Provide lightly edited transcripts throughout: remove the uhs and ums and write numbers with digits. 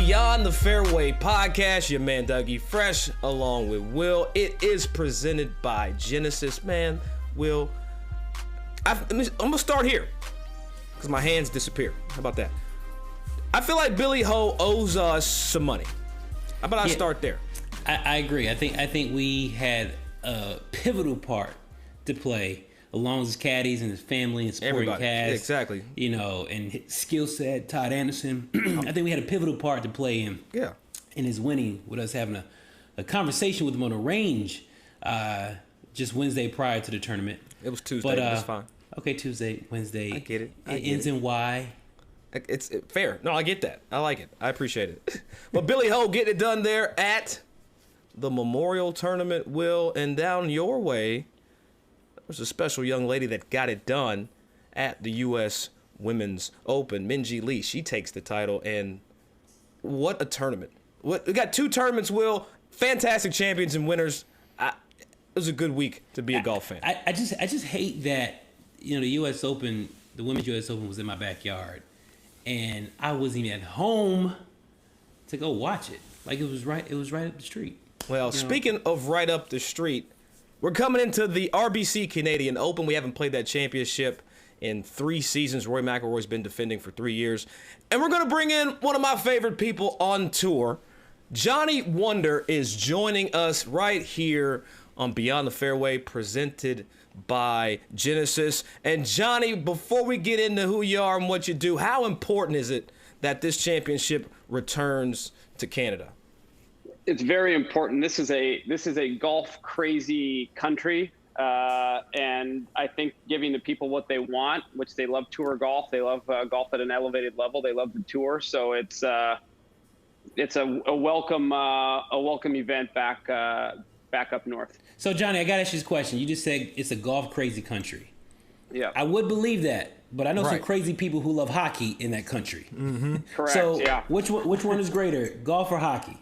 Beyond the Fairway podcast. Your man Dougie Fresh along with Will. It is presented by Genesis. Man, Will, I'm going to start here because my hands disappear. How about that? I feel like Billy Ho owes us some money. How about I start there? I agree. I think we had a pivotal part to play along with his caddies and his family and supporting cast. Exactly. You know, and his skill set, Todd Anderson. I think we had a pivotal part to play in his winning, with us having a conversation with him on a range just Wednesday prior to the tournament. It was Tuesday, but it's fine. Okay, Tuesday, Wednesday. I get it. It ends in Y. It's fair. No, I get that. I like it. I appreciate it. But Billy Ho getting it done there at the Memorial Tournament, Will, and down your way, there's a special young lady that got it done at the U.S. Women's Open. Minjee Lee, she takes the title, and what a tournament. We got two tournaments, Will. Fantastic champions and winners. It was a good week to be a golf fan. I just hate that, you know, the U.S. Open, the Women's U.S. Open was in my backyard, and I wasn't even at home to go watch it. Like, it was right up the street. Well, speaking of right up the street, we're coming into the RBC Canadian Open. We haven't played that championship in 3 seasons. Rory McIlroy's been defending for 3 years. And we're going to bring in one of my favorite people on tour. Johnny Wunder is joining us right here on Beyond the Fairway, presented by Genesis. And Johnny, before we get into who you are and what you do, how important is it that this championship returns to Canada? It's very important. This is a golf crazy country, and I think giving the people what they want, which they love tour golf, they love golf at an elevated level, they love the tour. So it's a welcome event back up north. So Johnny, I got to ask you this question. You just said it's a golf crazy country. Yeah, I would believe that, but I know some crazy people who love hockey in that country. Mm-hmm. Correct. So yeah. which one is greater, golf or hockey?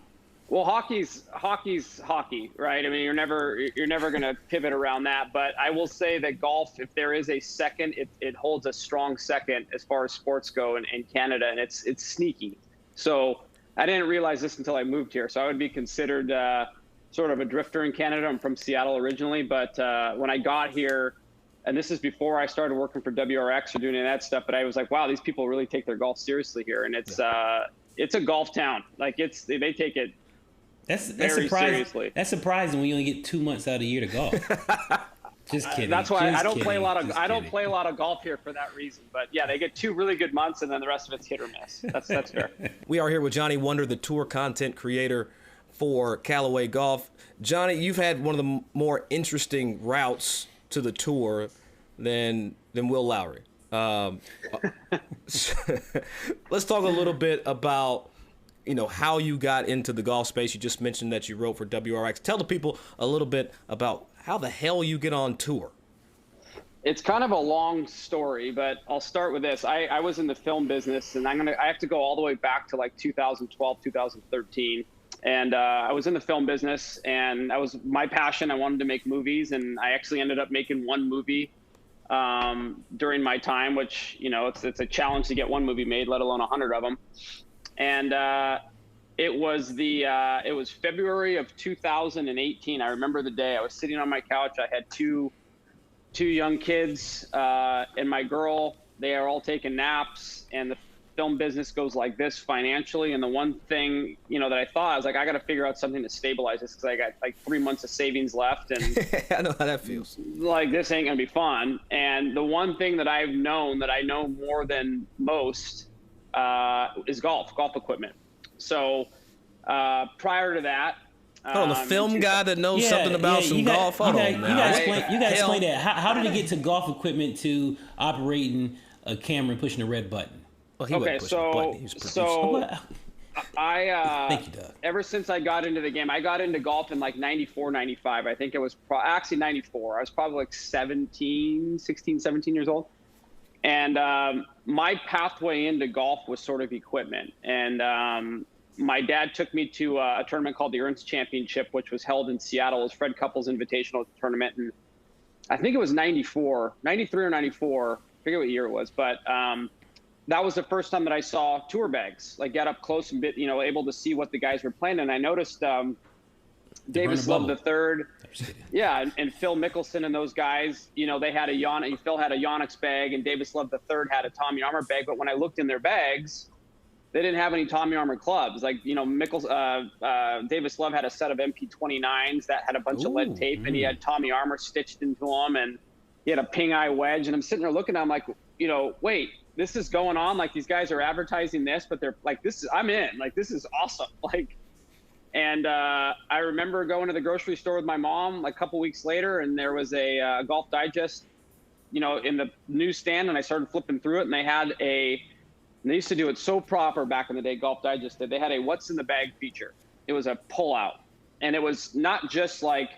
Well, hockey's hockey, right? I mean, you're never going to pivot around that. But I will say that golf, if there is a second, it holds a strong second as far as sports go in Canada, and it's sneaky. So I didn't realize this until I moved here. So I would be considered sort of a drifter in Canada. I'm from Seattle originally, but when I got here, and this is before I started working for WRX or doing that stuff, but I was like, wow, these people really take their golf seriously here, and it's a golf town. Like they take it. That's surprising. Seriously. That's surprising when you only get 2 months out of the year to golf. Just kidding. That's why I don't play a lot of golf here for that reason. But yeah, they get 2 really good months, and then the rest of it's hit or miss. That's fair. We are here with Johnny Wunder, the tour content creator for Callaway Golf. Johnny, you've had one of the more interesting routes to the tour than Will Lowry. Let's talk a little bit about, you know, how you got into the golf space. You just mentioned that you wrote for WRX. Tell the people a little bit about how the hell you get on tour. It's kind of a long story, but I'll start with this. I was in the film business, and I have to go all the way back to like 2012, 2013. And I was in the film business, and that was my passion. I wanted to make movies, and I actually ended up making one movie during my time, which, you know, it's a challenge to get one movie made, let alone 100 of them. And it was February of 2018. I remember the day. I was sitting on my couch. I had two young kids and my girl. They are all taking naps, and the film business goes like this financially. And the one thing, you know, that I thought, I was like, I got to figure out something to stabilize this, because I got like 3 months of savings left, and I know how that feels. Like, this ain't gonna be fun. And the one thing that I know more than most is golf equipment. So prior to that, the film guy that knows something about some golf. You gotta explain that. How did he get to golf equipment to operating a camera and pushing the red button? Well, he wasn't pushing the button. He was producing. I Thank you, Doug. Ever since I got into the game, I got into golf in like 94, 95. I think it was actually 94. I was probably like 16, 17 years old. And my pathway into golf was sort of equipment. And my dad took me to a tournament called the Ernst Championship, which was held in Seattle. It was Fred Couples Invitational Tournament. And I think it was 93 or 94. I forget what year it was. But that was the first time that I saw tour bags, like get up close and able to see what the guys were playing. And I noticed Davis Love the third, and Phil Mickelson and those guys, they had Phil had a Yonex bag, and Davis Love the third had a Tommy Armour bag. But when I looked in their bags, they didn't have any Tommy Armour clubs. Like, Davis Love had a set of MP29s that had a bunch of lead tape, and he had Tommy Armour stitched into them, and he had a ping eye wedge. And I'm sitting there looking at him like, wait, this is going on. Like, these guys are advertising this, but they're like, I'm in. Like, this is awesome. Like, and I remember going to the grocery store with my mom like a couple weeks later, and there was a Golf Digest, in the newsstand, and I started flipping through it, and they used to do it so proper back in the day, Golf Digest did. They had a what's in the bag feature. It was a pullout, and it was not just like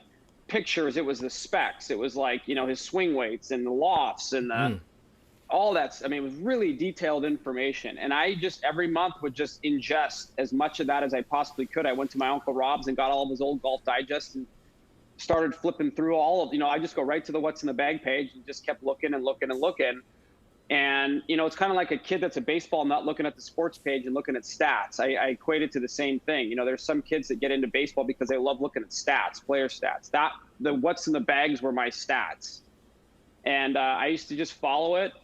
pictures, it was the specs. It was like, his swing weights and the lofts and all that. I mean, it was really detailed information. And I just every month would just ingest as much of that as I possibly could. I went to my Uncle Rob's and got all of his old Golf Digests and started flipping through all of, I just go right to the what's in the bag page and just kept looking and looking and looking. And, it's kind of like a kid that's a baseball nut looking at the sports page and looking at stats. I equate it to the same thing. There's some kids that get into baseball because they love looking at stats, player stats. The what's in the bags were my stats. And I used to just follow it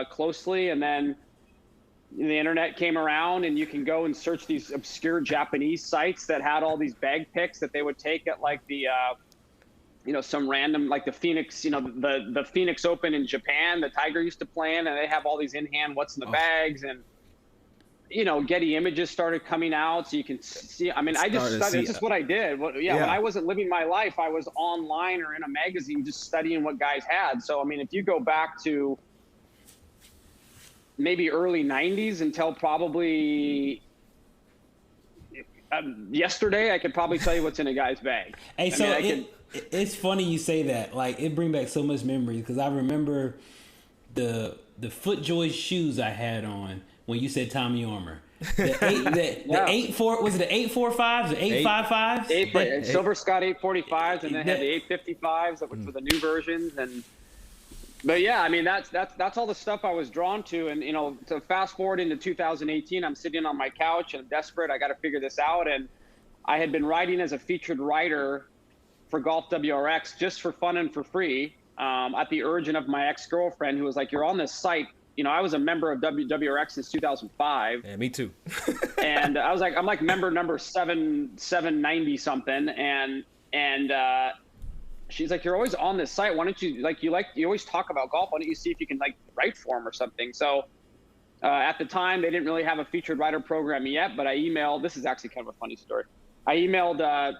closely. And then the internet came around, and you can go and search these obscure Japanese sites that had all these bag picks that they would take at like the some random, like the Phoenix, the Phoenix Open in Japan, the Tiger used to play in, and they have all these in-hand what's in the bags, and, Getty Images started coming out, so you can see, I mean, that's just what I did. When I wasn't living my life, I was online or in a magazine just studying what guys had. So, I mean, if you go back to maybe early 90s until probably yesterday, I could probably tell you what's in a guy's bag. Hey, it's funny you say that. Like, it brings back so much memories, because I remember the FootJoy shoes I had on when you said Tommy Armour. The 8.4, was it the 845s, the 855s? Silver Scott 845s, and then had the 855s, which were the new versions. But yeah, I mean, that's all the stuff I was drawn to. And, to fast forward into 2018, I'm sitting on my couch and I'm desperate. I got to figure this out. And I had been writing as a featured writer for Golf WRX just for fun and for free, at the urging of my ex-girlfriend, who was like, you're on this site. I was a member of WRX since 2005. Yeah, me too. And I'm like member number 790 something. And she's like, you're always on this site. Why don't you, you always talk about golf. Why don't you see if you can write for them or something? So at the time, they didn't really have a featured writer program yet, but I emailed, this is actually kind of a funny story. I emailed,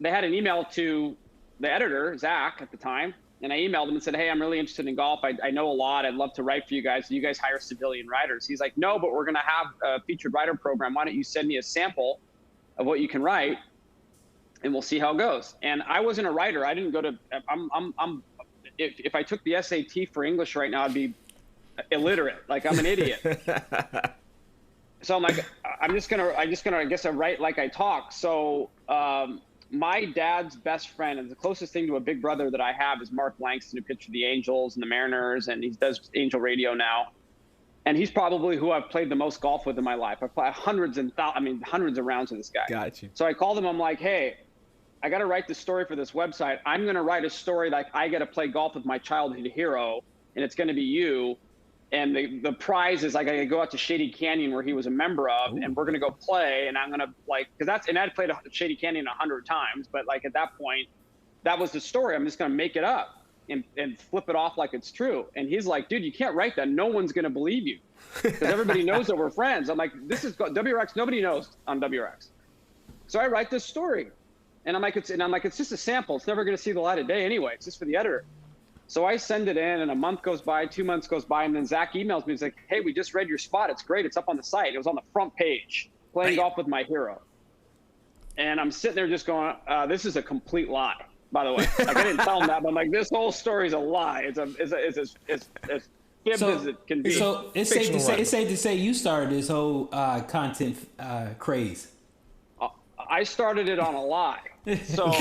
they had an email to the editor, Zach, at the time, and I emailed him and said, hey, I'm really interested in golf. I know a lot. I'd love to write for you guys. Do you guys hire civilian writers? He's like, no, but we're going to have a featured writer program. Why don't you send me a sample of what you can write, and we'll see how it goes. And I wasn't a writer. I didn't go to, if I took the SAT for English right now, I'd be illiterate. Like, I'm an idiot. So I'm like, I guess I write like I talk. So my dad's best friend, and the closest thing to a big brother that I have, is Mark Langston, who pitched for the Angels and the Mariners, and he does Angel Radio now. And he's probably who I've played the most golf with in my life. I've played hundreds of rounds with this guy. Got you. So I called him. I'm like, hey, I got to write the story for this website. I'm going to write a story like I get to play golf with my childhood hero, and it's going to be you. And the prize is like I go out to Shady Canyon, where he was a member of, and we're going to go play. And I'm going to and I'd played Shady Canyon 100 times, but at that point, that was the story. I'm just going to make it up and flip it off like it's true. And he's like, dude, you can't write that. No one's going to believe you, because everybody knows that we're friends. I'm like, this is WRX. Nobody knows on WRX. So I write this story, and I'm like, it's just a sample. It's never going to see the light of day anyway. It's just for the editor. So I send it in, and a month goes by, 2 months goes by, and then Zach emails me. He's like, hey, we just read your spot. It's great. It's up on the site. It was on the front page, playing golf with my hero. And I'm sitting there just going, this is a complete lie, by the way. Like, I didn't tell him that, but I'm like, this whole story's a lie. It's as fibbed as it can be. So it's safe to say you started this whole content craze. I started it on a lie. So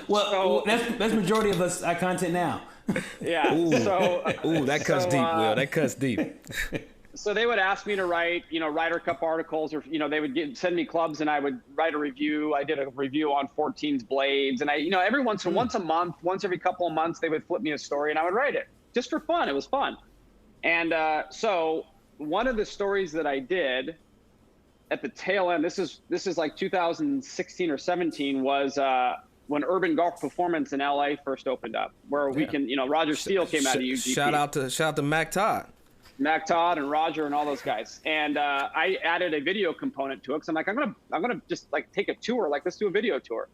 well, that's majority of us content now. Yeah. Ooh, that cuts deep, Will. That cuts deep. So they would ask me to write, Ryder Cup articles, or, they would send me clubs and I would write a review. I did a review on 14's blades, and every once a month, once every couple of months, they would flip me a story and I would write it just for fun. It was fun. And so one of the stories that I did at the tail end, this is like 2016 or 17, was when Urban Golf Performance in LA first opened up, where we can, Roger Steele came out of UGP. Shout out to Mac Todd. Mac Todd and Roger and all those guys. And I added a video component to it, because I'm like, I'm gonna just like take a tour, like let's do a video tour.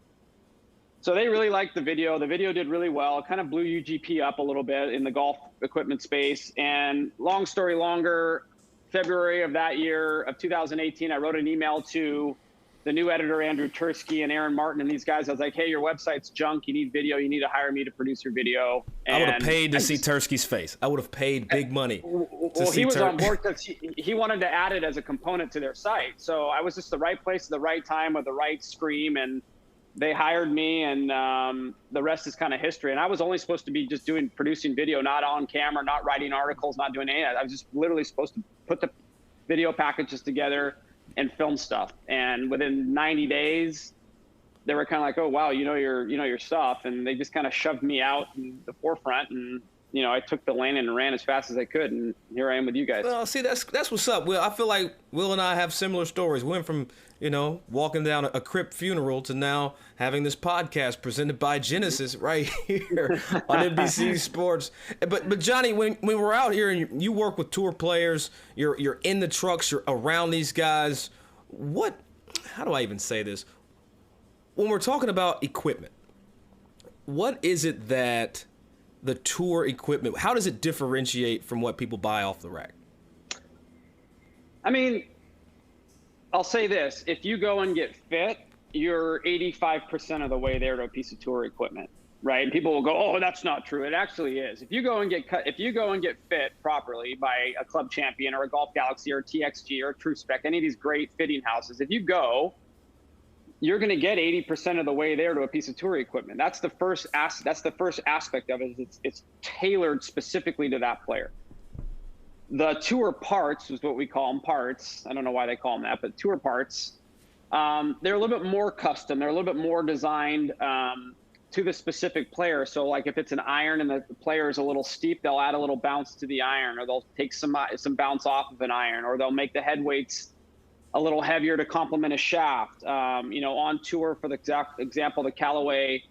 So they really liked the video. The video did really well. It kind of blew UGP up a little bit in the golf equipment space. And long story longer, February of that year of 2018, I wrote an email to the new editor, Andrew Tursky and Aaron Martin and these guys. I was like, hey, your website's junk. You need video. You need to hire me to produce your video. And I would have paid to see Tursky's face. I would have paid big money. Well, he was on board because he wanted to add it as a component to their site. So I was just the right place at the right time with the right scream, and they hired me, and the rest is kind of history. And I was only supposed to be just producing video, not on camera, not writing articles, not doing any of that. I was just literally supposed to put the video packages together and film stuff. And within 90 days, they were kind of like, oh, wow, your stuff. And they just kind of shoved me out in the forefront. And, I took the lane and ran as fast as I could. And here I am with you guys. Well, see, that's what's up, Will. I feel like Will and I have similar stories. We went from, walking down a crypt funeral to now having this podcast presented by Genesis right here on NBC Sports. But Johnny, when we're out here and you work with tour players, you're in the trucks, you're around these guys, how do I even say this? When we're talking about equipment, what is it that the tour equipment, how does it differentiate from what people buy off the rack? I mean, I'll say this. If you go and get fit, you're 85% of the way there to a piece of tour equipment, right? And people will go, oh, that's not true. It actually is. If you go and get fit properly by a Club Champion or a Golf Galaxy or a TXG or a True Spec, any of these great fitting houses, if you go, you're going to get 80% of the way there to a piece of tour equipment. That's the first aspect of it. It's tailored specifically to that player. The tour parts is what we call them, parts. I don't know why they call them that, but tour parts, they're a little bit more custom. They're a little bit more designed to the specific player. So like if it's an iron and the player is a little steep, they'll add a little bounce to the iron, or they'll take some bounce off of an iron, or they'll make the head weights a little heavier to complement a shaft. On tour, for the example, the Callaway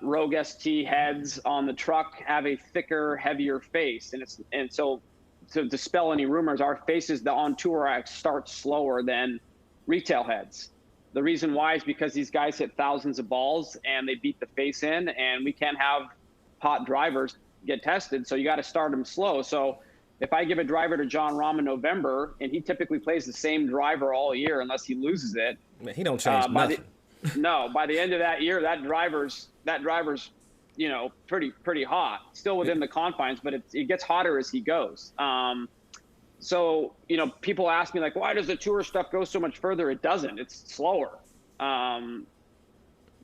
Rogue ST heads on the truck have a thicker, heavier face, and so to dispel any rumors, our faces on tour start slower than retail heads. The reason why is because these guys hit thousands of balls and they beat the face in, and we can't have hot drivers get tested, so you got to start them slow. So if I give a driver to John Rahm in November, and he typically plays the same driver all year unless he loses it, man, he don't change nothing. By the end of that year, that driver's pretty hot, still within the confines, but it gets hotter as he goes. So people ask me, like, why does the tour stuff go so much further? It doesn't. It's slower.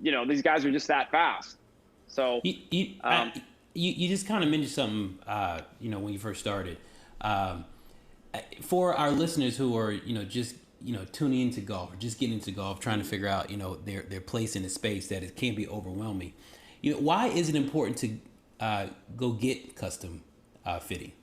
These guys are just that fast. So you just kind of mentioned something, when you first started. For our listeners who are, just, tuning into golf or just getting into golf, trying to figure out, their place in the space, that it can be overwhelming. Why is it important to go get custom fitting?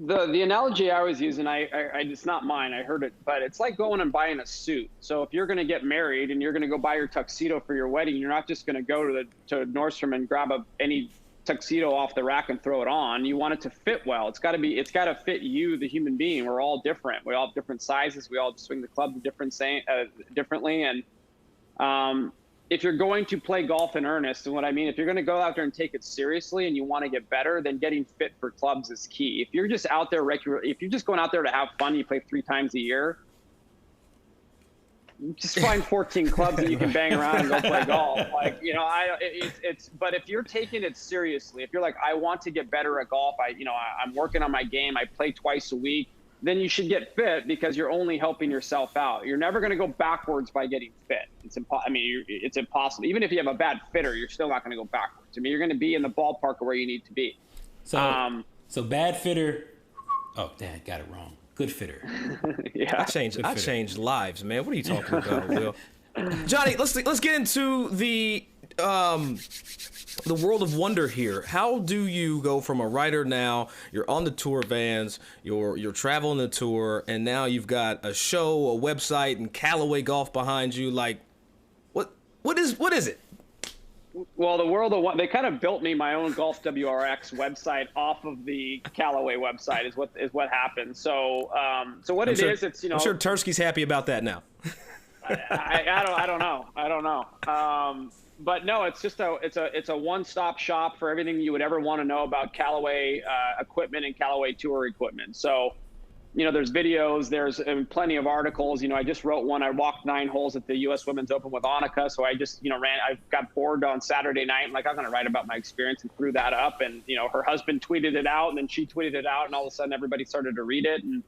The analogy I always use, and I it's not mine, I heard it, but it's like going and buying a suit. So if you're going to get married and you're going to go buy your tuxedo for your wedding, you're not just going to go to Nordstrom and grab any tuxedo off the rack and throw it on. You want it to fit well. It's got to fit you, the human being. We're all different. We all have different sizes. We all swing the club differently. And if you're going to play golf in earnest, and what I mean, if you're going to go out there and take it seriously and you want to get better, then getting fit for clubs is key. If you're just out there if you're just going out there to have fun, you play 3 times a year, just find 14 clubs that you can bang around and go play golf. But if you're taking it seriously, if you're like, I want to get better at golf, I'm working on my game, I play twice a week, then you should get fit, because you're only helping yourself out. You're never going to go backwards by getting fit. It's impossible. Even if you have a bad fitter, you're still not going to go backwards. You're going to be in the ballpark of where you need to be. So bad fitter, Oh, damn, got it wrong. Good fitter. Yeah. I changed lives, man. What are you talking about, Will? Johnny, let's get into the world of wonder here. How do you go from a writer now, you're on the tour vans, you're traveling the tour, and now you've got a show, a website, and Callaway Golf behind you? Like, what is it? Well, the world of one, they kind of built me my own Golf WRX website off of the Callaway website is what happened. So, what I'm sure, it's I'm sure Tursky's happy about that now. I don't know. But no, it's just it's a one-stop shop for everything you would ever want to know about Callaway equipment and Callaway tour equipment. So, there's videos, there's plenty of articles. I just wrote one. I walked 9 holes at the U.S. Women's Open with Annika. So I just, I got bored on Saturday night. I'm like, I'm going to write about my experience, and threw that up. And, her husband tweeted it out, and then she tweeted it out, and all of a sudden everybody started to read it. And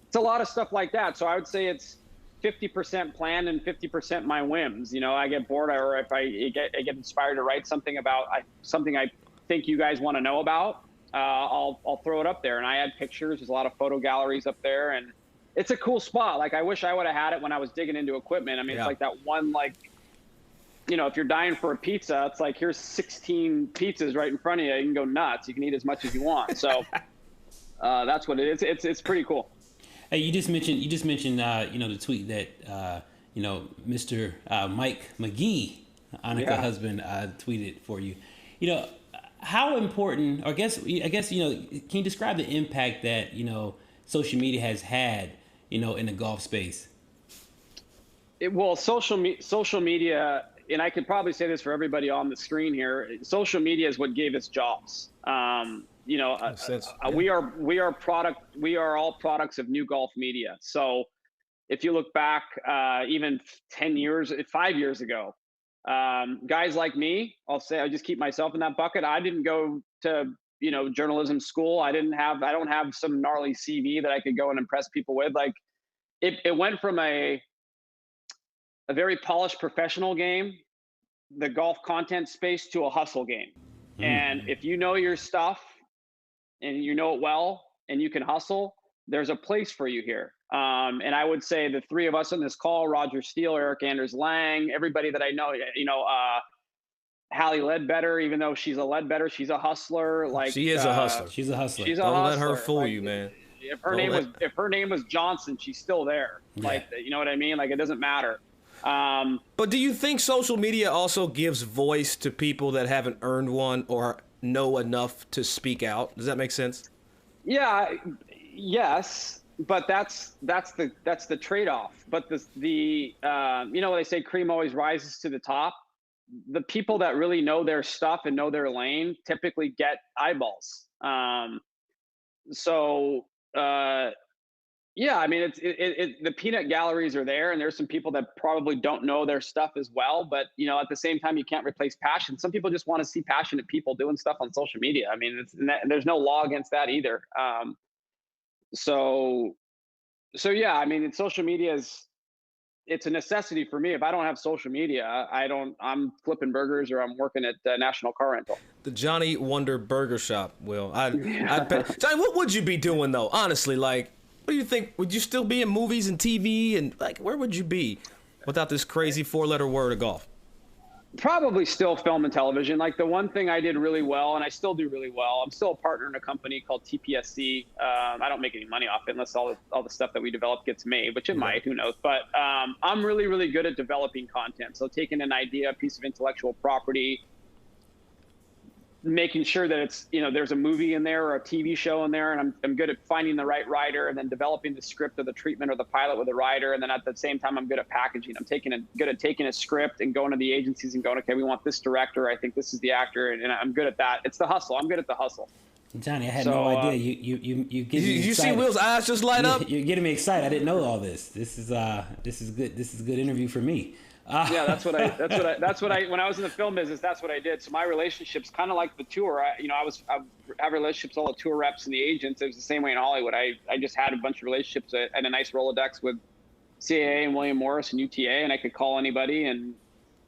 it's a lot of stuff like that. So I would say it's 50% planned and 50% my whims. I get bored, or if I get inspired to write something about something I think you guys want to know about, I'll throw it up there. And I add pictures. There's a lot of photo galleries up there, and it's a cool spot. Like, I wish I would have had it when I was digging into equipment. I mean, It's like that one, if you're dying for a pizza, it's like, here's 16 pizzas right in front of you. You can go nuts. You can eat as much as you want. So that's what it is. It's pretty cool. Hey, you just mentioned the tweet that Mr. Mike McGee, Annika husband, tweeted for you. How important, or I guess can you describe the impact that social media has had in the golf space? Social media, and I could probably say this for everybody on the screen here, social media is what gave us jobs. We are all products of New Golf Media. So if you look back, even 5 years ago, guys like me, I just keep myself in that bucket. I didn't go to, journalism school. I don't have some gnarly CV that I could go and impress people with. Like, it went from a very polished professional game, the golf content space, to a hustle game. Mm-hmm. And if you know your stuff, and you know it well, and you can hustle, there's a place for you here. And I would say the three of us on this call, Roger Steele, Eric Anders Lang, everybody that I know, Hallie Ledbetter, even though she's a Ledbetter, she's a hustler. Like, she is a hustler. She's a hustler. Don't let her fool you, man. If her name was Johnson, she's still there. Yeah. Like, you know what I mean? Like, it doesn't matter. But do you think social media also gives voice to people that haven't earned one or know enough to speak out? Does that make sense? Yeah, yes, but that's the trade-off. But the they say cream always rises to the top. The people that really know their stuff and know their lane typically get eyeballs. Yeah, I mean, the peanut galleries are there, and there's some people that probably don't know their stuff as well. But, at the same time, you can't replace passion. Some people just want to see passionate people doing stuff on social media. I mean, there's no law against that either. So yeah, I mean, social media it's a necessity for me. If I don't have social media, I'm flipping burgers, or I'm working at National Car Rental. The Johnny Wunder Burger Shop, Will. Johnny, what would you be doing, though? Honestly, like, what do you think? Would you still be in movies and TV? And, like, where would you be without this crazy 4-letter word of golf? Probably still film and television. Like, the one thing I did really well, and I still do really well, I'm still a partner in a company called TPSC. I don't make any money off it unless all the stuff that we develop gets made, which it might, who knows. But I'm really, really good at developing content. So taking an idea, a piece of intellectual property, making sure that it's, there's a movie in there or a TV show in there, and I'm good at finding the right writer, and then developing the script or the treatment or the pilot with the writer. And then at the same time, I'm good at packaging. I'm good at taking a script and going to the agencies and going, okay, we want this director. I think this is the actor. And I'm good at that. It's the hustle. I'm good at the hustle. Johnny, I had no idea. You get me you see Will's eyes just light up? You're getting me excited. I didn't know all this. This is good. This is a good interview for me. Yeah, that's what I when I was in the film business, that's what I did. So my relationships, kind of like the tour, I have relationships with all the tour reps and the agents. It was the same way in Hollywood. I just had a bunch of relationships and a nice Rolodex with CAA and William Morris and UTA, and I could call anybody, and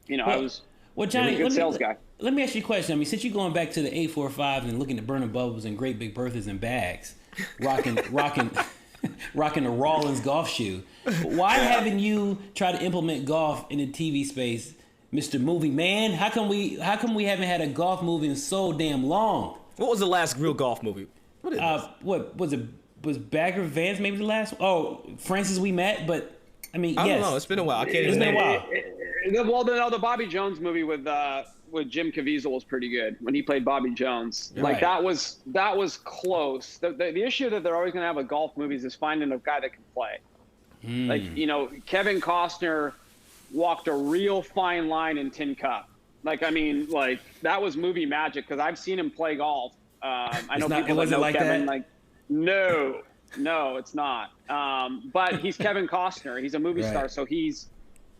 I was Johnny, a good sales guy. Let me ask you a question. I mean, since you're going back to the 845 and looking at burning bubbles and great big Berthas and bags, rocking the Rawlins golf shoe. Why haven't you tried to implement golf in the TV space, Mr. Movie Man? How come we haven't had a golf movie in so damn long? What was the last real golf movie? What was it? Was Bagger Vance maybe the last? Oh, Francis We Met, but I mean, I yes. don't know. It's been a while. I can't It's even been a name while. Well, the Bobby Jones movie with Jim Caviezel was pretty good when he played Bobby Jones. Like that was close. The issue that they're always going to have with golf movies is finding a guy that can play. Like, you know, Kevin Costner walked a real fine line in Tin Cup. Like, I mean, like that was movie magic because I've seen him play golf. I know people that know Kevin. Like, no, it's not. But he's Kevin Costner. He's a movie star, so he's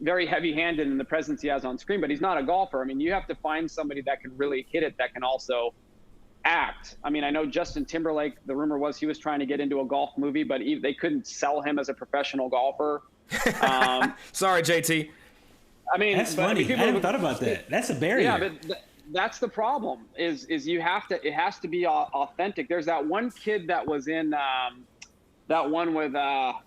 very heavy-handed in the presence he has on screen. But he's not a golfer. I mean, you have to find somebody that can really hit it, that can also act. I mean, I know Justin Timberlake. The rumor was he was trying to get into a golf movie, but they couldn't sell him as a professional golfer. Sorry, JT. I mean, that's funny. I hadn't thought about that. That's a barrier. Yeah, but that's the problem. Is you have to? It has to be authentic. There's that one kid that was in that one with Bob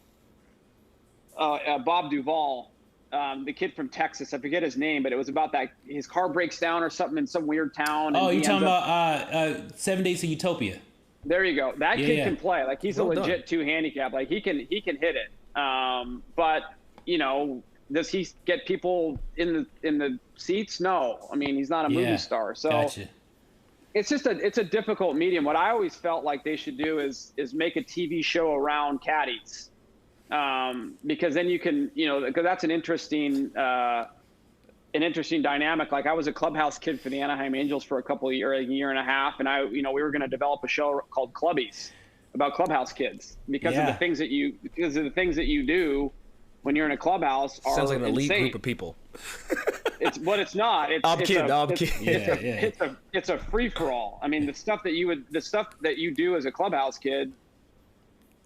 Duvall, the kid from Texas. I forget his name, but it was about that his car breaks down or something in some weird town. Oh, you're talking about 7 Days to Utopia. There you go. That kid can play. Like he's a legit 2 handicap. Like he can hit it. But you know, does he get people in the seats? No. I mean, he's not a movie star. So gotcha. it's a difficult medium. What I always felt like they should do is make a TV show around caddies. Because then you can, you know, because that's an interesting dynamic. Like I was a clubhouse kid for the Anaheim Angels for a year and a half. And we were going to develop a show called Clubbies about clubhouse kids because of the things that you do when you're in a clubhouse. Sounds like an elite insane. group of people. It's not. It's a free for all. I mean, the stuff that you do as a clubhouse kid,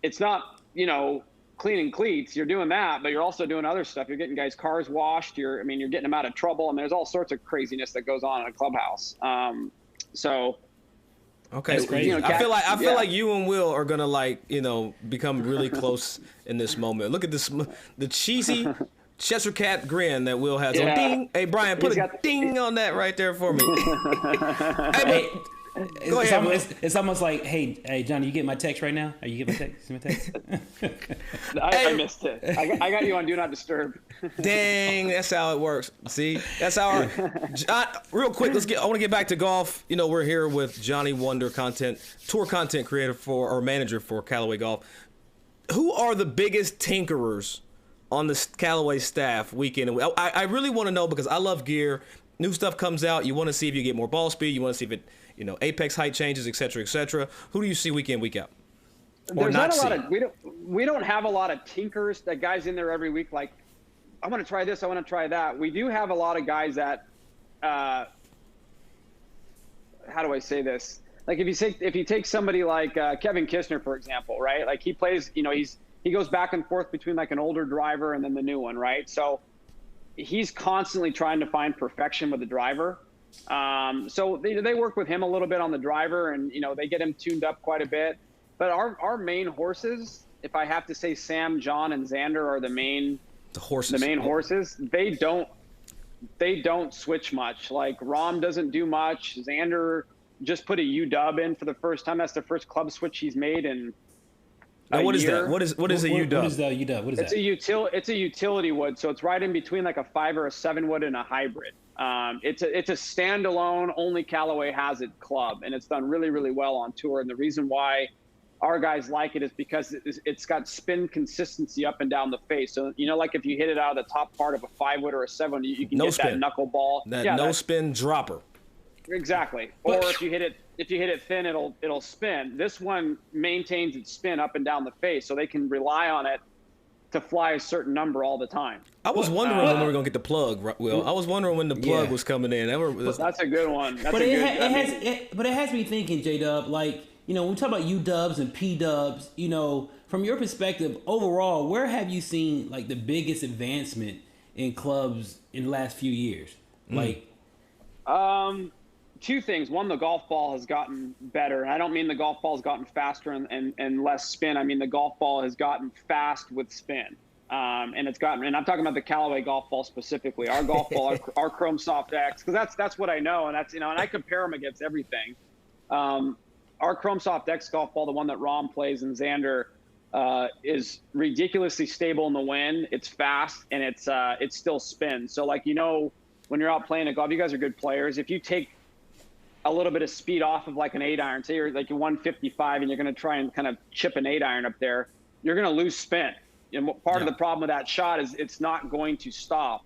it's not, you know, cleaning cleats. You're doing that, but you're also doing other stuff. You're getting guys' cars washed. You're getting them out of trouble. I mean, there's all sorts of craziness that goes on in a clubhouse. Okay, crazy. You know, I feel like you and Will are gonna become really close in this moment. Look at this, the cheesy Cheshire Cat grin that Will has on. Ding. Hey Brian, put a ding on that right there for me. Hey, go ahead. It's almost like, hey, Johnny, you get my text right now? Are you get my text? I missed it. I got you on Do Not Disturb. Dang, that's how it works. See, that's how real quick, I want to get back to golf. You know, we're here with Johnny Wunder, tour content creator or manager for Callaway Golf. Who are the biggest tinkerers on the Callaway staff week in and week? I really want to know because I love gear. New stuff comes out. You want to see if you get more ball speed. You want to see if it, apex height changes, et cetera, et cetera. Who do you see week in, week out? There's not a lot of we don't have a lot of tinkers, that guys in there every week like, I want to try this, I want to try that. We do have a lot of guys that how do I say this? Like if you take somebody like Kevin Kistner, for example, right? Like he plays, he goes back and forth between like an older driver and then the new one, right? So he's constantly trying to find perfection with the driver. So they work with him a little bit on the driver, and they get him tuned up quite a bit. But our main horses, if I have to say, Sam, John, and Xander are the main horses. They don't switch much. Like Rahm doesn't do much. Xander just put a UW in for the first time. That's the first club switch he's made in what is year. that? What is a UW? What is the UW? What is that? It's a utility wood, so it's right in between like a 5 or a 7 wood and a hybrid. It's a standalone, only Callaway has it club, and it's done really, really well on tour. And the reason why our guys like it is because it's got spin consistency up and down the face. So, like if you hit it out of the top part of a 5 wood or a 7, you can get that knuckleball. That spin dropper. Exactly. Or if you hit it thin, it'll spin. This one maintains its spin up and down the face, so they can rely on it to fly a certain number all the time. I was wondering when we were going to get the plug, Will. I was wondering when the plug was coming in. That's a good one. But it has me thinking, J-Dub, like, when we talk about U-dubs and P-dubs, from your perspective, overall, where have you seen, like, the biggest advancement in clubs in the last few years? Like, two things. One, the golf ball has gotten better. And I don't mean the golf ball has gotten faster and less spin. I mean the golf ball has gotten fast with spin. And I'm talking about the Callaway golf ball specifically. Our golf ball, our Chrome Soft X, because that's what I know, and that's, and I compare them against everything. Our Chrome Soft X golf ball, the one that Rahm plays and Xander, is ridiculously stable in the wind. It's fast and it still spins. So when you're out playing a golf, you guys are good players. If you take a little bit of speed off of like an 8-iron, say you're like 155 and you're going to try and kind of chip an 8-iron up there, you're going to lose spin. And part of the problem with that shot is it's not going to stop.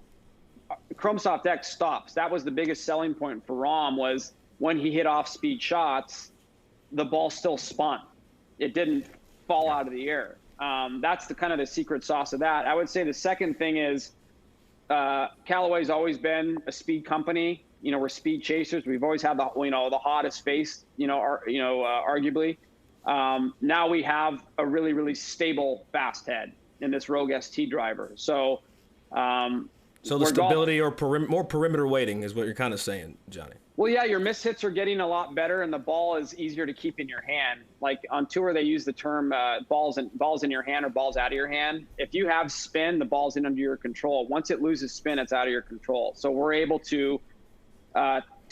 Chrome Soft X stops. That was the biggest selling point for Rahm, was when he hit off-speed shots, the ball still spun. It didn't fall out of the air. That's the kind of the secret sauce of that. I would say the second thing is Callaway's always been a speed company. We're speed chasers. We've always had the hottest face, arguably. Now we have a really, really stable fast head in this Rogue ST driver. So the stability or more perimeter weighting is what you're kind of saying, Johnny. Well, yeah, your mishits are getting a lot better, and the ball is easier to keep in your hand. Like on tour, they use the term balls in your hand or balls out of your hand. If you have spin, the ball's in under your control. Once it loses spin, it's out of your control. So we're able to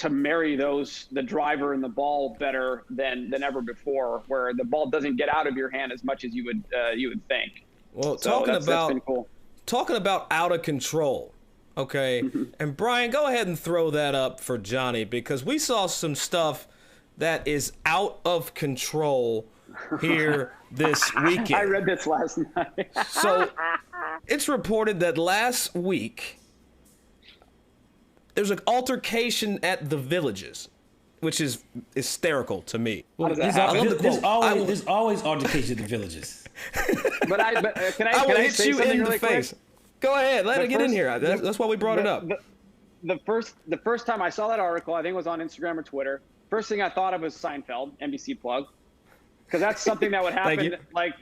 marry the driver and the ball better than ever before, where the ball doesn't get out of your hand as much as you would think. Well, so that's been cool. Talking about out of control. Okay, and Brian, go ahead and throw that up for Johnny, because we saw some stuff that is out of control here this weekend. I read this last night. So it's reported that last week there's an altercation at the Villages, which is hysterical to me. Well, there's always altercation at the Villages. But can I hit say you in the really face. Quick? Go ahead, let it get in here. That's why we brought it up. The first time I saw that article, I think it was on Instagram or Twitter. First thing I thought of was Seinfeld, NBC plug, because that's something that would happen like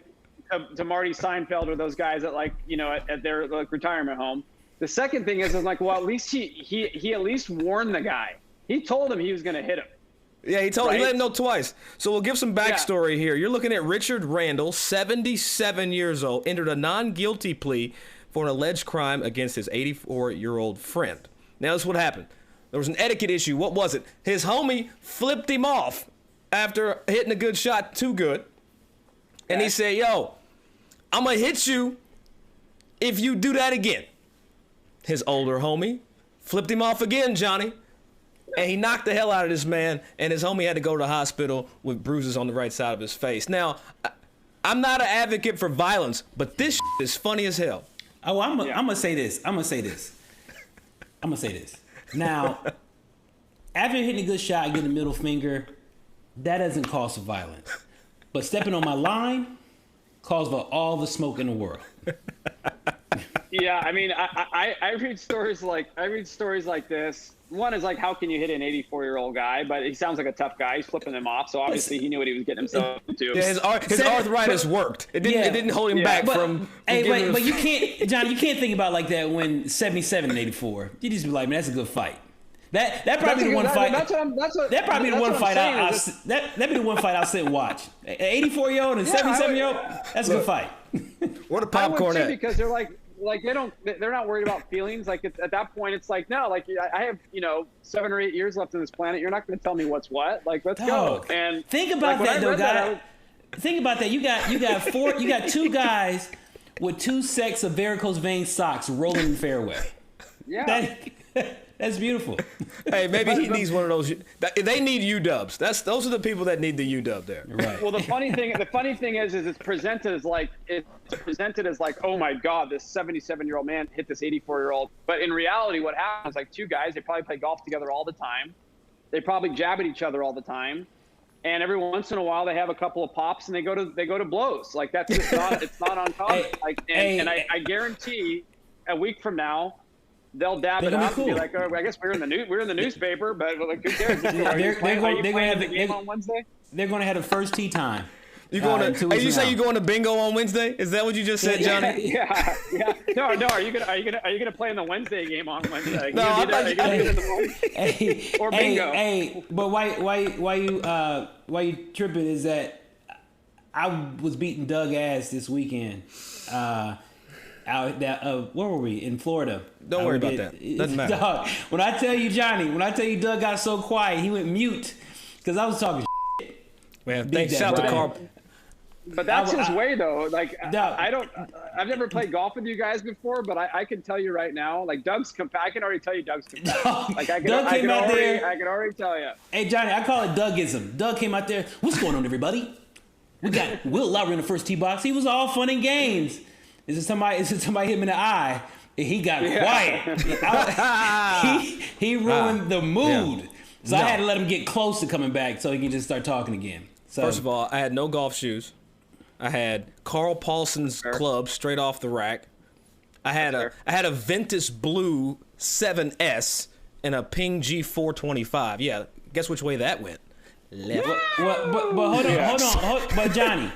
to Marty Seinfeld or those guys at their retirement home. The second thing is like, well, at least he at least warned the guy. He told him he was going to hit him. Yeah, he let him know twice. So we'll give some backstory here. You're looking at Richard Randall, 77 years old, entered a non-guilty plea for an alleged crime against his 84-year-old friend. Now, this is what happened. There was an etiquette issue. What was it? His homie flipped him off after hitting a good shot, too good. And he said, yo, I'm going to hit you if you do that again. His older homie flipped him off again, Johnny. And he knocked the hell out of this man, and his homie had to go to the hospital with bruises on the right side of his face. Now, I'm not an advocate for violence, but this is funny as hell. Oh, I'm gonna say this. Now, after hitting a good shot, getting a middle finger, that doesn't cause for violence. But stepping on my line calls for all the smoke in the world. Yeah, I mean, I read stories like this. One is like, how can you hit an 84-year-old guy? But he sounds like a tough guy. He's flipping them off, so obviously he knew what he was getting himself into. Yeah, his arthritis worked. It didn't hold him back from. Hey, but you can't, John. You can't think about it like that when 77 and 84. You just be like, man, that's a good fight. That probably be the one fight. That probably the one fight that'd be the one fight I'll sit and watch. An 84-year-old and 77-year-old. That's a good fight. What a popcorn at? Because they're like they're not worried about feelings. Like at that point, it's like, no, like I have 7 or 8 years left on this planet. You're not going to tell me what's what. Like, let's go. And think about that, though, guy. Think about that. You got two guys with 2 sets of varicose vein socks rolling in the fairway. Yeah. That's beautiful. Hey, maybe he needs one of those. They need UWs. Those are the people that need the UW there. Right. Well, the funny thing is it's presented as like, oh my God, this 77-year-old man hit this 84-year-old. But in reality, what happens, like, 2 guys, they probably play golf together all the time. They probably jab at each other all the time. And every once in a while, they have a couple of pops and they go to blows. Like, that's just not, it's not uncommon. I guarantee a week from now, they'll dab it up and be like, oh, I guess we're in the newspaper, but like, who cares? They're going to have the game on Wednesday. They're going to have the first tee time. You going to? Hey, you say you going to bingo on Wednesday? Is that what you just said, Johnny? Yeah. No. Are you gonna play in the Wednesday game on Wednesday? No, I thought you or bingo. Hey, but why you tripping is that I was beating Doug ass this weekend. Where were we? In Florida. Don't worry about that. Doesn't matter. Dog, when I tell you Doug got so quiet, he went mute because I was talking shit. Man, thanks. Shout out to Carl. But that's his way, though. Like, I've never played golf with you guys before, but I can tell you right now, like, I can already tell you Doug's competitive. Like, I can already tell you. Hey, Johnny, I call it Dougism. Doug came out there. What's going on, everybody? We got Will Lowry in the first tee box. He was all fun and games. Is it somebody hit him in the eye? And he got quiet. He ruined the mood. Yeah. So I had to let him get close to coming back so he can just start talking again. So, first of all, I had no golf shoes. I had Carl Paulson's club straight off the rack. I had a Ventus Blue 7S and a Ping G425. Yeah, guess which way that went? Left. But hold on. But Johnny,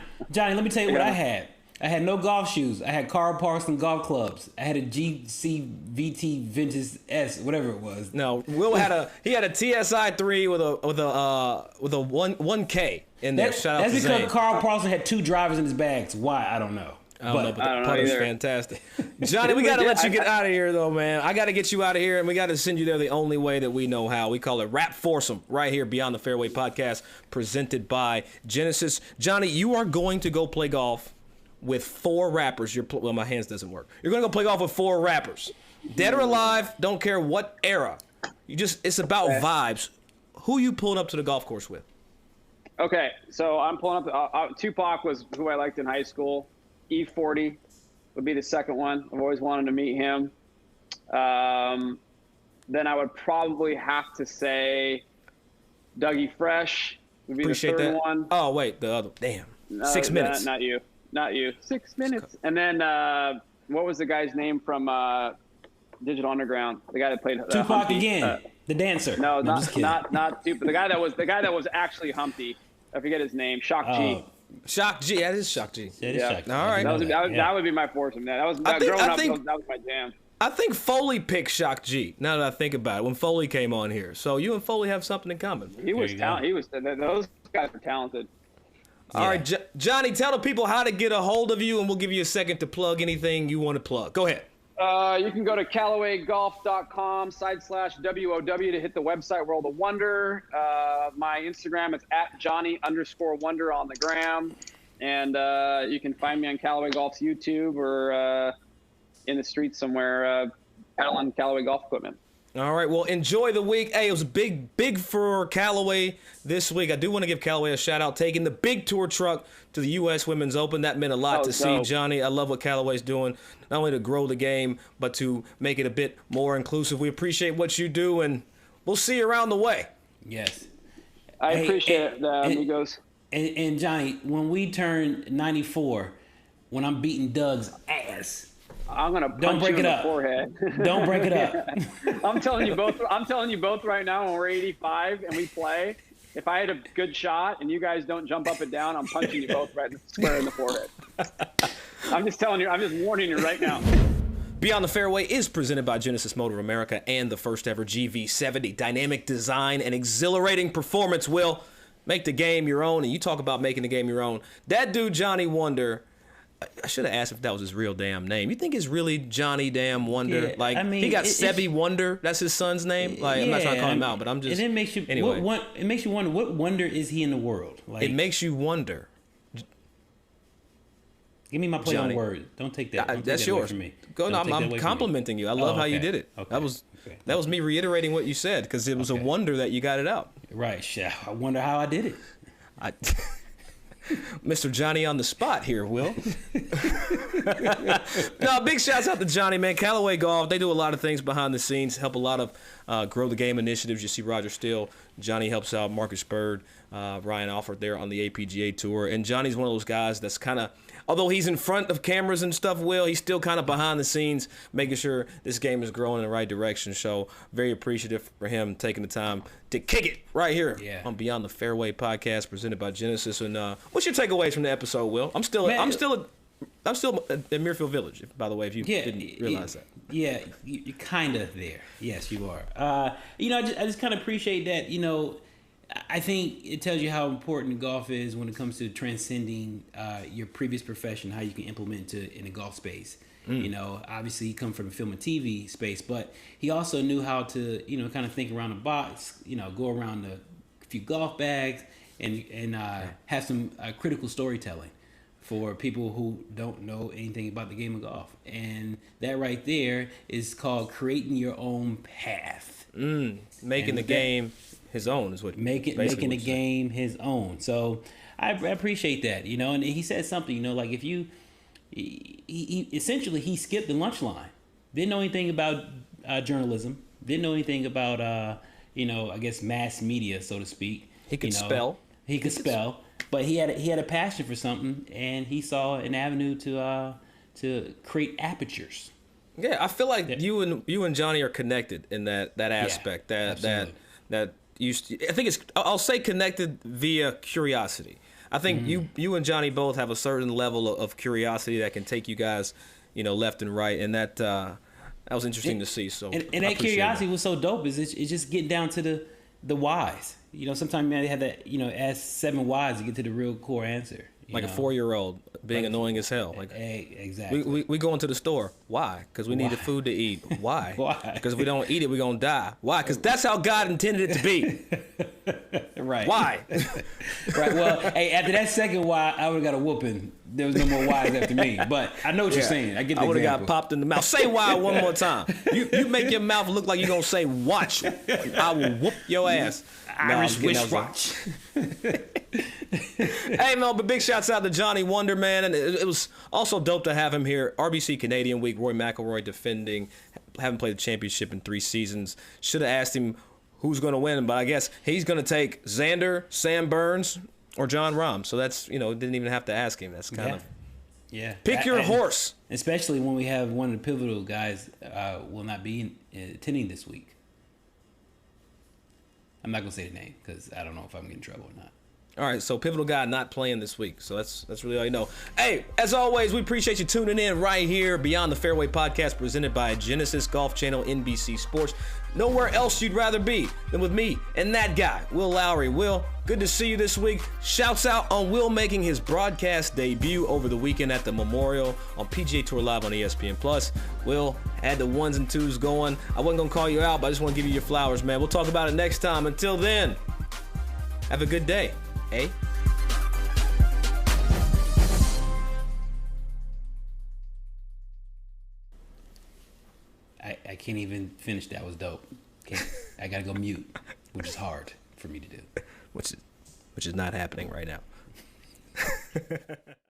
let me tell you what I had. I had no golf shoes. I had Carl Parson golf clubs. I had a GC VT Ventus S, whatever it was. No, Will had a TSI 3 with a 1K in there. That's because Carl Parson had 2 drivers in his bags. Why? I don't know. I don't know, but the putter's fantastic. Johnny, we got to let you get out of here, though, man. I got to get you out of here, and we got to send you there the only way that we know how. We call it Rap Foursome right here, Beyond the Fairway podcast, presented by Genesis. Johnny, you are going to go play golf with 4 rappers. Well, my hands doesn't work. You're going to go play golf with 4 rappers. Dead or alive, don't care what era. It's about vibes. Who you pulling up to the golf course with? Okay, so I'm pulling up. Tupac was who I liked in high school. E40 would be the second one. I've always wanted to meet him. Then I would probably have to say Dougie Fresh would be the third one. Oh, wait, the other. Damn. 6 minutes. Not you. 6 minutes. And then what was the guy's name from Digital Underground? The guy that played Tupac Humpty. Again. The dancer. No, not Tupac. The guy that was actually Humpty. I forget his name. Shock G. Shock G. That is Shock G. Shock G. All right. That would be my foursome. That was growing up. That was my jam. I think Foley picked Shock G. Now that I think about it, when Foley came on here, so you and Foley have something in common. He was talented. Those guys were talented. All right, Johnny, tell the people how to get a hold of you, and we'll give you a second to plug anything you want to plug. Go ahead. You can go to CallawayGolf.com/WOW to hit the website World of Wonder. My Instagram is @Johnny_Wunder on the gram. And you can find me on Callaway Golf's YouTube or in the streets somewhere peddling Callaway golf equipment. All right, well, enjoy the week. Hey, it was big for Callaway this week. I do want to give Callaway a shout-out, taking the big tour truck to the U.S. Women's Open. That meant a lot to see, Johnny. I love what Callaway's doing, not only to grow the game, but to make it a bit more inclusive. We appreciate what you do, and we'll see you around the way. Yes. I appreciate it, amigos. And Johnny, when we turn 94, when I'm beating Doug's ass, I'm gonna punch you in the forehead. Don't break it up. I'm telling you both right now. When we're 85 and we play, if I had a good shot and you guys don't jump up and down, I'm punching you both right square in the forehead. I'm just telling you. I'm just warning you right now. Beyond the Fairway is presented by Genesis Motor America and the first ever GV70. Dynamic design and exhilarating performance will make the game your own. And you talk about making the game your own. That dude Johnny Wunder. I should have asked if that was his real damn name. You think it's really Johnny damn Wunder? Yeah, I mean, he got Sebi Wunder. That's his son's name. I'm not trying to call him out, but I'm just. And it makes you anyway. It makes you wonder what wonder is he in the world? It makes you wonder. Give me my play on words. Don't take that. That's yours. From me. I'm complimenting you. I love how you did it. Okay. That was me reiterating what you said because it was a wonder that you got it out. Right. I wonder how I did it. Mr. Johnny on the spot here, Will. No, big shouts out to Johnny, man. Callaway Golf, they do a lot of things behind the scenes, help a lot of grow the game initiatives. You see Roger Steele. Johnny helps out Marcus Bird, Ryan Alford there on the APGA Tour. And Johnny's one of those guys that's kind of although he's in front of cameras and stuff, Will, he's still kind of behind the scenes, making sure this game is growing in the right direction. So very appreciative for him taking the time to kick it right here on Beyond the Fairway podcast presented by Genesis. And what's your takeaways from the episode, Will? I'm still at Muirfield Village, by the way, if you didn't realize that. Yeah, you're kind of there. Yes, you are. I just kind of appreciate that, I think it tells you how important golf is when it comes to transcending your previous profession, how you can implement it in a golf space. Obviously he come from the film and TV space, but he also knew how to, kind of think around the box, go around a few golf bags and have some critical storytelling for people who don't know anything about the game of golf. And that right there is called creating your own path. Making the game his own is what making the game his own. So I appreciate that, and he said something, like if you he essentially he skipped the lunch line, didn't know anything about journalism, didn't know anything about I guess mass media, so to speak. He could spell, but he had a passion for something, and he saw an avenue to create apertures. Yeah, I feel like you and Johnny are connected in that aspect. I'll say connected via curiosity. I think you and Johnny both have a certain level of curiosity that can take you guys, left and right, and that was interesting to see. So and that curiosity was so dope. Is it's just getting down to the whys. Sometimes they have that ask 7 whys to get to the real core answer. Like a 4-year-old being annoying as hell. Like exactly. We go into the store. Why? Because we need the food to eat. Why? Why? Because if we don't eat it, we're gonna die. Why? Because that's how God intended it to be. Right. Why? Right. Well, hey, after that second why, I would have got a whooping. There was no more whys after me. But I know what you're saying. I get the I would have example. got popped in the mouth. Say why one more time. You make your mouth look like you're gonna say watch. I will whoop your ass. Irish wish watch. Hey, man, but big shouts out to Johnny Wunder, man. And it was also dope to have him here. RBC Canadian Week, Rory McIlroy defending. Haven't played the championship in 3 seasons. Should have asked him who's going to win, but I guess he's going to take Xander, Sam Burns, or John Rahm. So that's, didn't even have to ask him. That's kind of... Yeah. Pick your horse. Especially when we have one of the pivotal guys will not be attending this week. I'm not going to say the name because I don't know if I'm getting in trouble or not. All right, so pivotal guy not playing this week. So that's really all you know. Hey, as always, we appreciate you tuning in right here. Beyond the Fairway podcast presented by Genesis Golf Channel, NBC Sports. Nowhere else you'd rather be than with me and that guy, Will Lowry. Will, good to see you this week. Shouts out on Will making his broadcast debut over the weekend at the Memorial on PGA Tour Live on ESPN+. Will had the 1s and 2s going. I wasn't going to call you out, but I just want to give you your flowers, man. We'll talk about it next time. Until then, have a good day. Hey? I can't even finish. That was dope. I gotta go mute, which is hard for me to do. Which is not happening right now.